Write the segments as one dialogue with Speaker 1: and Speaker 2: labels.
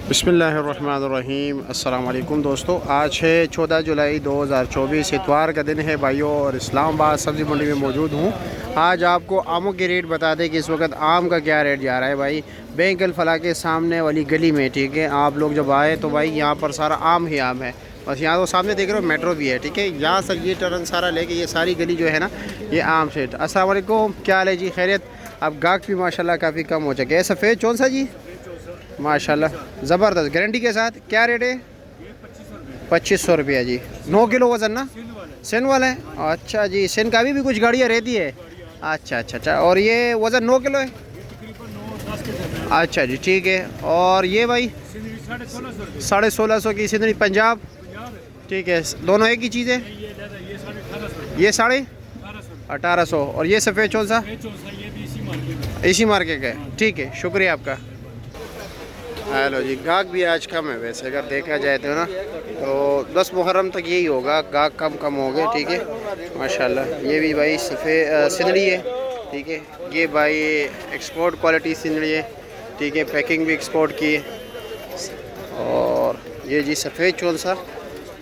Speaker 1: बिस्मिल्लाहिर्रहमानिर्रहीम। अस्सलाम वालेकुम दोस्तों, आज है 14 जुलाई 2024 इतवार का दिन है भाइयों, और इस्लामाबाद सब्ज़ी मंडी में मौजूद हूँ। आज आपको आमों के रेट बता दें कि इस वक्त आम का क्या रेट जा रहा है भाई। बैंक अल फलाह के सामने वाली गली में, ठीक है। आप लोग जब आए तो भाई यहाँ पर सारा आम ही आम है। बस यहाँ तो सामने देख रहे हो मेट्रो भी है, ठीक है। यहाँ से ये टर्न सारा लेके ये सारी गली जो है ना, ये आम से। अस्सलाम वालेकुम, क्या हाल है जी, खैरियत? अब गाहक भी माशाल्लाह काफ़ी कम हो चुके हैं। सफ़ेद कौन सा जी? माशाल्लाह ज़बरदस्त, गारंटी के साथ। क्या रेट है? 2500 रुपया जी। 9 किलो वज़न ना? सेन वाला है। अच्छा जी, सेन का भी कुछ गाड़ियाँ रहती है। अच्छा। और ये वज़न 9 किलो है? अच्छा जी, ठीक है। और ये भाई 1650 की सिंदरी पंजाब, ठीक है। दोनों एक ही चीज़ है? ये 1850। और ये सफ़ेद कौन सा? इसी मार्केट का है, ठीक है। शुक्रिया आपका। हेलो जी, गाहक भी आज कम है वैसे अगर देखा जाए तो ना, तो 10 मुहर्रम तक यही होगा, गाहक कम हो गए, ठीक है माशाल्लाह। ये भी भाई सफ़ेद सिंदड़ी है, ठीक है। ये भाई एक्सपोर्ट क्वालिटी सिंदड़ी है, ठीक है। पैकिंग भी एक्सपोर्ट की है। और ये जी सफ़ेद कौन सा,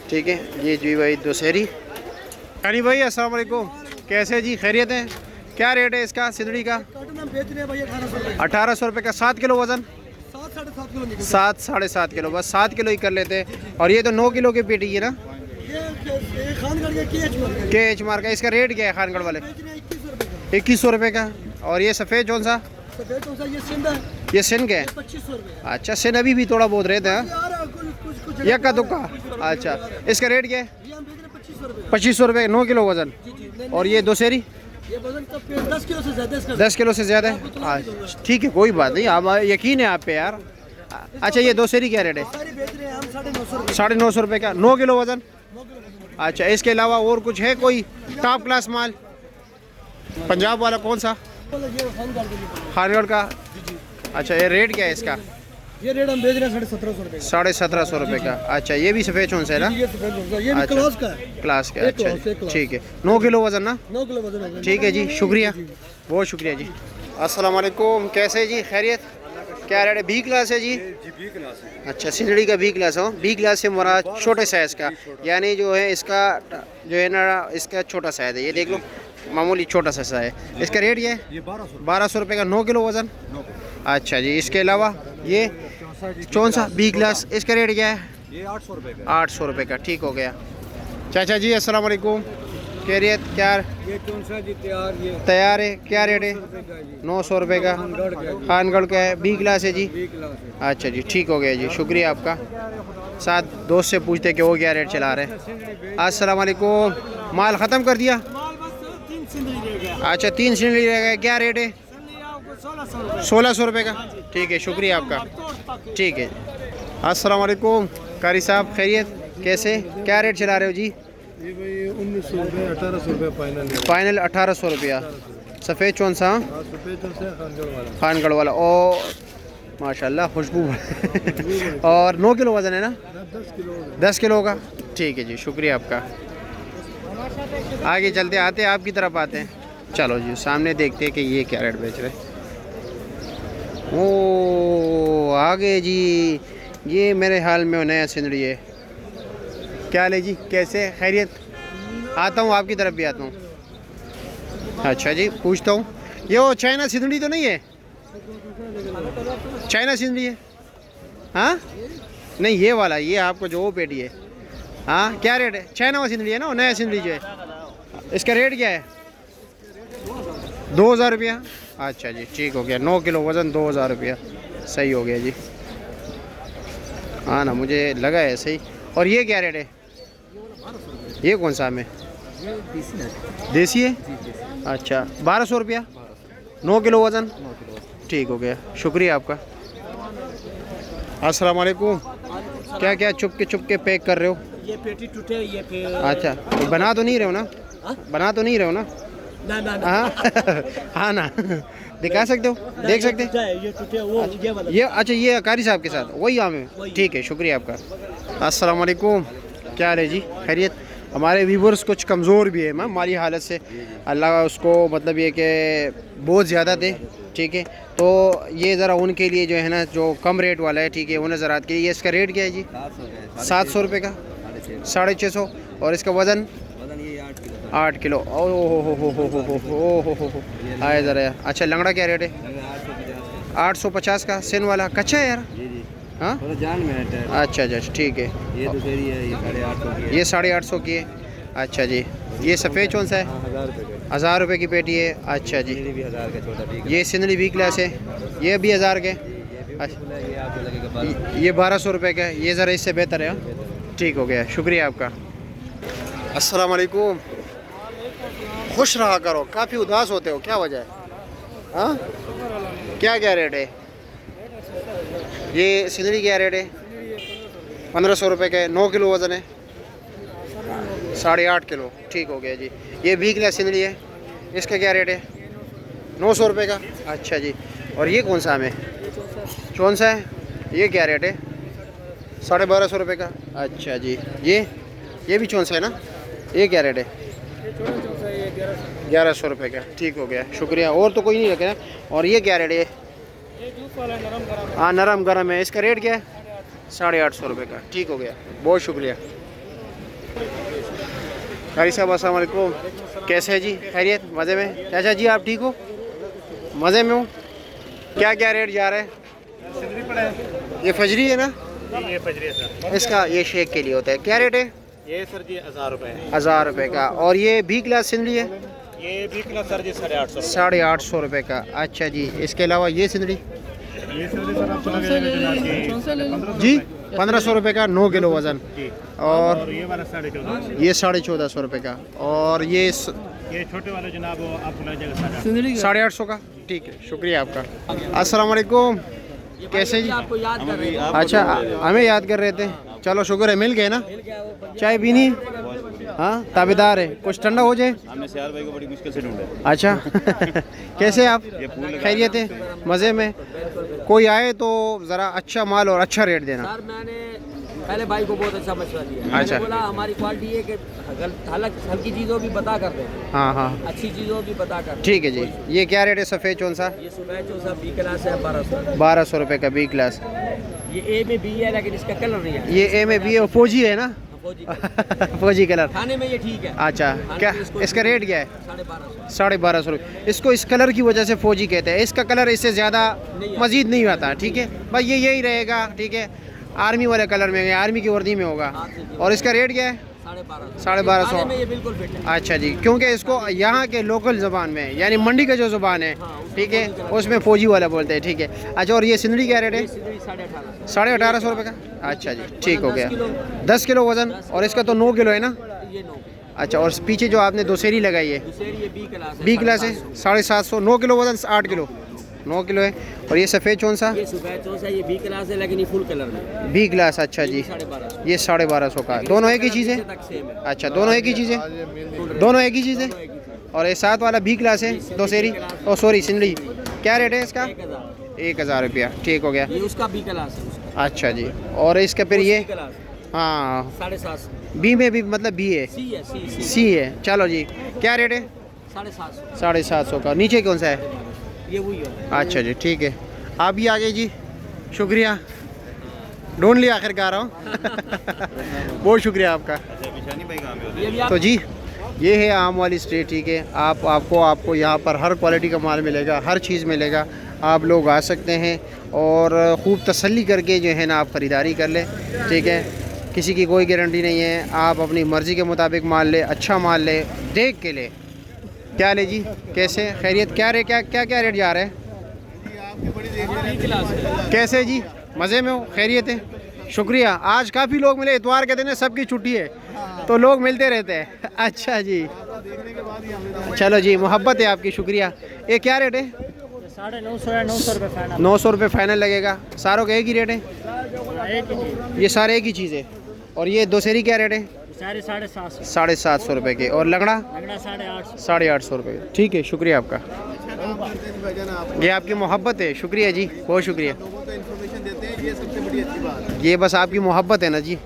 Speaker 1: ठीक है। ये जी भाई दोसेरी। यानी भाई अस्सलाम वालेकुम, कैसे जी, खैरियत है? क्या रेट है इसका सिंदड़ी का? 1800 रुपये का। 7 किलो वज़न? 7 साढ़े 7 किलो, बस 7 किलो ही कर लेते हैं। और ये तो 9 किलो की पेटी है ना? के एच मार का। इसका रेट क्या है खानगढ़ वाले? 2100 रुपये का। और ये सफ़ेद कौन सा? ये सिंध का है? अच्छा, सिंध अभी भी थोड़ा बहुत रहता है, यक्का दुक्का। अच्छा, इसका रेट क्या है? 2500 रुपये, 9 किलो वज़न। और ये दोसेरी? 10 किलो से ज़्यादा है। ठीक है, कोई बात नहीं, आप यकीन है आप पे यार। अच्छा, ये दोसेरी क्या रेट है? 950 रुपये का, 9 किलो वज़न। अच्छा, इसके अलावा और कुछ है कोई टॉप क्लास माल? पंजाब वाला कौन सा? खानगढ़ का। अच्छा, ये रेट क्या है इसका?
Speaker 2: ये रेट हम बेच रहे हैं 1750 रुपये।
Speaker 1: 1750 रुपये का। अच्छा, ये भी सफ़ेद चौन से है ना?
Speaker 2: ये भी क्लास का है।
Speaker 1: क्लास का, अच्छा ठीक है। 9 किलो वज़न ना?
Speaker 2: 9 किलो वजन।
Speaker 1: ठीक है जी, शुक्रिया, बहुत शुक्रिया जी। अस्सलाम वालेकुम, कैसे जी, खैरियत? क्या रेट है? बी क्लास है जी?
Speaker 2: बी क्लास है।
Speaker 1: अच्छा, सिंदड़ी का बी क्लास हो। बी क्लास से मुराद छोटे साइज़ का, यानी जो है इसका जो है ना, इसका छोटा साइज़ है। ये देख लो, मामूली छोटा सा है। इसका रेट ये है? 1200 रुपये का, 9 किलो वज़न। अच्छा जी, इसके अलावा ये कौन सा बी क्लास, इसका रेट क्या है?
Speaker 2: ये 800 रुपये का।
Speaker 1: 800 रुपये का, ठीक हो गया। चाचा जी अस्सलाम वालेकुम, खैरियत? क्या
Speaker 2: ये कौन सा जी
Speaker 1: तैयार है? क्या रेट है? 900 रुपये का। खानगढ़ का है, बी क्लास है जी? अच्छा जी, ठीक हो गया जी, शुक्रिया आपका। साथ दोस्त से पूछते कि वो क्या रेट चला रहे हैं। अस्सलाम वालेकुम, माल ख़त्म कर दिया? अच्छा, 3 सिंदड़ी रह गए। क्या रेट है? 1600 रुपये का, ठीक है, शुक्रिया आपका, ठीक है। अस्सलाम वालेकुम कारी साहब, खैरियत? कैसे, क्या रेट चला रहे हो जी?
Speaker 2: ये भाई 1900 रुपये, 1800 रुपये
Speaker 1: फाइनल 1800 रुपया। सफ़ेद कौन सा? खानगढ़ वाला। ओ माशाल्लाह, खुशबू। और 9 किलो वज़न है ना? 10 किलो का, ठीक है जी, शुक्रिया आपका। आगे चलते आते आपकी तरफ आते हैं। चलो जी, सामने देखते हैं कि ये क्या रेट बेच रहे हैं। ओ आगे जी, ये मेरे हाल में नया सिंदड़ी है। क्या ले जी, कैसे, खैरियत? आता हूँ आपकी तरफ भी आता हूँ। अच्छा जी, पूछता हूँ, ये वो चाइना सिंदड़ी तो नहीं है? चाइना सिंदड़ी है? हाँ नहीं, ये वाला, ये आपको जो वो पेटी है। हाँ, क्या रेट है? चाइना वाला सिंदड़ी है ना, नया सिंदड़ी जो है, इसका रेट क्या है? 2000 रुपया। अच्छा जी, ठीक हो गया। 9 किलो वज़न, 2000 रुपया, सही हो गया जी। हाँ ना, मुझे लगा है सही। और ये क्या रेट है? ये कौन सा में? देसी है? अच्छा, 1200 रुपया, 9 किलो वज़न, ठीक हो गया, शुक्रिया आपका। अस्सलाम वालेकुम, क्या क्या चुप के पैक कर रहे हो?
Speaker 2: ये पेटी टूटे, ये पे।
Speaker 1: अच्छा, तो बना तो नहीं रहे हो ना? बना तो नहीं रहे हो ना? हाँ ना, दिखा सकते हो, देख सकते हैं?
Speaker 2: ये टूटे, वो ये वाला।
Speaker 1: ये अच्छा, ये कारी साहब के साथ वही आम है, ठीक है, शुक्रिया आपका। अस्सलाम वालेकुम, क्या हाल है जी, खैरियत? हमारे व्यूवर्स कुछ कमज़ोर भी है मैम माली हालत से, अल्लाह उसको मतलब ये कि बहुत ज़्यादा दे, ठीक है। तो ये ज़रा उनके लिए जो है ना जो कम रेट वाला है, ठीक है, उन ज़रात के लिए। ये इसका रेट क्या है जी? 700 रुपये का, 650। और इसका वज़न 8 किलो। ओ हो आए ज़रा। अच्छा लंगड़ा क्या रेट है? 850 का। सिन वाला कच्चा है यार? हाँ अच्छा अच्छा ठीक है।
Speaker 2: ये दूसरी है, ये 850 की है।
Speaker 1: ये 850 की है। अच्छा जी। ये सफ़ेद कौन सा है? 1000 रुपये की पेटी है। अच्छा जी।
Speaker 2: ये भी 1000 का छोटा, ठीक है।
Speaker 1: ये सिंदड़ी बी क्लास है, ये भी 1000 के।
Speaker 2: ये आपको लगेगा
Speaker 1: ये 1200 रुपये का है। ये ज़रा इससे बेहतर है। ठीक हो गया, शुक्रिया आपका। अस्सलाम वालेकुम। खुश रहा करो, काफ़ी उदास होते हो, क्या वजह है? हाँ क्या क्या रेट है? ये सिंदड़ी क्या रेट है? 1500 रुपये का है। 9 किलो वज़न है, 8.5 किलो। ठीक हो गया जी। ये 20 किलो सिंदड़ी है, इसका क्या रेट है? 900 रुपये का। अच्छा जी। और ये कौन सा हमें कौन सा है? ये क्या रेट है? 1250 रुपये का। अच्छा जी। ये भी चौंसा है ना? ये क्या रेट है? 1100 रुपये का। ठीक हो गया, शुक्रिया। और तो कोई नहीं रखे। और ये क्या रेट है? हाँ नरम गरम है, इसका रेट क्या है? 850 रुपये का। ठीक हो गया, बहुत शुक्रिया। कारी साहब अस्सलाम वालेकुम, कैसे है जी? खैरियत? मज़े में? चाचा जी आप ठीक हो? मज़े में हूँ। क्या क्या रेट जा रहा है? ये फजरी है ना?
Speaker 2: ये फजरी है सर।
Speaker 1: इसका ये शेक के लिए होता है, क्या रेट है?
Speaker 2: ये सर जी 1000 रुपये है।
Speaker 1: 1000 रुपये का। और ये 20 ग्लास सिंदड़ी है?
Speaker 2: ये 20 किलो सर जी 850।
Speaker 1: 850 रुपये का। अच्छा जी। इसके अलावा ये सिंदड़ी
Speaker 2: ये सर जी सर आपको लगेगा
Speaker 1: जी 1500 रुपये का, 9 किलो वज़न। और
Speaker 2: ये वाला 1450।
Speaker 1: ये 1450 रुपये का। और ये
Speaker 2: ये छोटे वाले जनाब वो आपको लग जाएगा
Speaker 1: 850 का। ठीक है, शुक्रिया आपका। अस्सलाम वालेकुम, कैसे जी?
Speaker 2: आपको याद कर रहे हैं।
Speaker 1: अच्छा हमें याद कर रहे थे, चलो शुक्र है, मिल गए ना? चाय पीनी? हाँ ताबेदार है, कुछ ठंडा हो जाए।
Speaker 3: हमने सियार भाई को बड़ी मुश्किल से ढूंढा।
Speaker 1: अच्छा कैसे आप? खैरियत है? मज़े में? कोई आए तो ज़रा अच्छा माल और अच्छा रेट देना।
Speaker 4: सर मैंने पहले भाई को बहुत अच्छा मशवरा दिया।
Speaker 1: अच्छा।
Speaker 4: बोला हमारी क्वालिटी है कि हल्की चीज़ों की बता कर दें,
Speaker 1: हाँ हाँ
Speaker 4: अच्छी चीज़ों की बता कर।
Speaker 1: ठीक है जी। ये क्या रेट है सफ़ेद चौन सा?
Speaker 4: ये सुबह जो सब बी क्लास है 1200।
Speaker 1: 1200 रुपये का 20 ग्लास।
Speaker 4: ये ए में बी है लेकिन इसका कलर नहीं है।
Speaker 1: ये ए में भी है, फौजी है ना?
Speaker 4: फौजी
Speaker 1: फौजी कलर।
Speaker 4: खाने में ये ठीक है।
Speaker 1: अच्छा क्या इसका रेट क्या है?
Speaker 4: 1250।
Speaker 1: 1250 रुपये। इसको इस कलर की वजह से फौजी कहते हैं, इसका कलर इससे ज़्यादा मज़ीद नहीं आता, ठीक है भाई, ये यही रहेगा, ठीक है। आर्मी वाले कलर में, आर्मी की वर्दी में होगा। और इसका रेट क्या है?
Speaker 4: 1250।
Speaker 1: 1250।
Speaker 4: खाने में ये बिल्कुल फिट है।
Speaker 1: अच्छा जी, क्योंकि इसको यहाँ के लोकल ज़बान में यानी मंडी का जो ज़बान है, ठीक है, उसमें फ़ौजी वाला बोलते हैं, ठीक है। अच्छा और ये सिंदड़ी क्या रेट है?
Speaker 4: 1850।
Speaker 1: 1850 रुपये का। अच्छा जी, ठीक हो गया। 10 किलो वज़न। और इसका तो 9 किलो है ना?
Speaker 4: ये 9।
Speaker 1: अच्छा और पीछे जो आपने दोसेरी लगाई है
Speaker 4: दूसरी ये बी क्लास है।
Speaker 1: 20 क्लास है, 750। 9 किलो वज़न, 8 किलो, 9 किलो है। और ये सफ़ेद कौन सा?
Speaker 4: ये सुबह चौसा ये बी क्लास है लेकिन ये फुल कलर में
Speaker 1: 20 ग्लास। अच्छा जी,
Speaker 4: 1250।
Speaker 1: ये 1250 का। दोनों एक ही चीज़ है?
Speaker 4: तक सेम है।
Speaker 1: अच्छा दोनों एक ही चीज़ है? दोनों एक ही चीज़ है। और ये 7 वाला 20 ग्लास है दोसेरी, ओ सॉरी सिंदड़ी, क्या रेट है इसका? 1000 रुपया। ठीक हो गया।
Speaker 4: ये उसका बी क्लास है उसका।
Speaker 1: अच्छा जी। और इसका फिर ये
Speaker 4: सी क्लास
Speaker 1: हाँ
Speaker 4: 750।
Speaker 1: बी में भी मतलब बी है,
Speaker 4: सी है सी
Speaker 1: सी है। चलो जी, क्या रेट है?
Speaker 4: 750।
Speaker 1: 750 का। नीचे कौन सा है?
Speaker 4: ये वही है।
Speaker 1: अच्छा जी, ठीक है। आप भी आ गए जी, शुक्रिया, ढूंढ लिया आखिरकार हूँ। बहुत शुक्रिया आपका।
Speaker 4: ये भी आप
Speaker 1: तो जी ये है आम वाली स्ट्रीट, ठीक है। आपको यहाँ पर हर क्वालिटी का माल मिलेगा, हर चीज़ मिलेगा। आप लोग आ सकते हैं और ख़ूब तसल्ली करके जो है ना आप ख़रीदारी कर लें, ठीक है। किसी की कोई गारंटी नहीं है, आप अपनी मर्ज़ी के मुताबिक माल ले, अच्छा माल ले, देख के ले। क्या ले जी, कैसे खैरियत? क्या रेट जा रहा है?
Speaker 4: बी क्लास है।
Speaker 1: कैसे जी, मज़े में हो? खैरियत है, शुक्रिया। आज काफ़ी लोग मिले, इतवार के दिन है, सबकी छुट्टी है तो लोग मिलते रहते हैं। अच्छा जी, चलो जी, मोहब्बत है आपकी, शुक्रिया। ये क्या रेट है?
Speaker 4: 950 है। 900 रुपये फाइनल।
Speaker 1: 900 रुपये फ़ाइनल लगेगा। सारों का एक ही रेट है? ये सारे एक ही चीज़ है। और ये दोसेरी क्या रेट है?
Speaker 4: साढ़े 750।
Speaker 1: 750 रुपये के। और लंगड़ा?
Speaker 4: 850।
Speaker 1: 850 रुपये। ठीक है, शुक्रिया आपका, ये आपकी मोहब्बत है, शुक्रिया जी, बहुत शुक्रिया।
Speaker 2: इन्फॉर्मेशन देते हैं, ये सबसे बड़ी अच्छी बात है।
Speaker 1: ये बस आपकी मोहब्बत है ना जी।